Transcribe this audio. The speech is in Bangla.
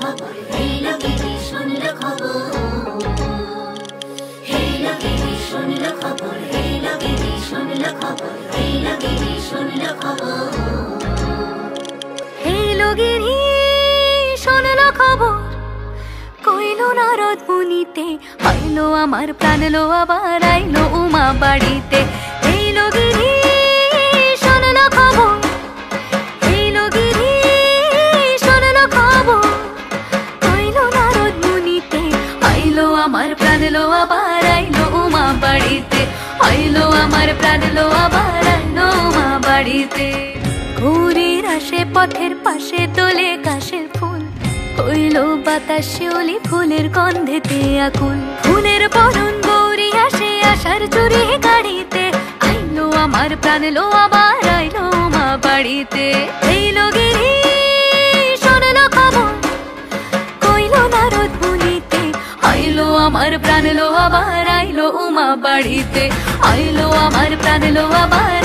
খবর, হেলো গিরি শুনলো খবর, হেলো গিরি শুনলো খবর, হেলো গিরি শুনলো খবর, হেলো গিরি শুনলো খবর, হেলো গিরি শুনলো খবর। কইলো নারদ মুনিতে, আইলো আমার প্রাণ লো আবার আইলো উমা বাড়িতে। হেলো গিরি শুনলো খবর, হেলো গিরি শুনলো খবর। কইলো নারদ মুনিতে, আইলো আমার প্রাণ লো আবার আইলো উমা বাড়িতে, আইলো আমার প্রাণ লো আবার আইলো উমা বাড়িতে। ঘুরির আসে পথের পাশে তোলে কাশের ফুল, হইলো বাতাস শিউলি ফুলের গন্ধেতে আকুল। ফুলের বরণ গৌরী আসে আশার চুরি গাড়িতে, আইলো আমার প্রাণ লো আবার আইলো মা বাড়িতে। হেলো গিরি শুনলো খবর, কইলো নারদ মুনিতে, আইলো আমার প্রাণ লো আবার আইলো উমা বাড়িতে, আইলো আমার প্রাণ লো আবার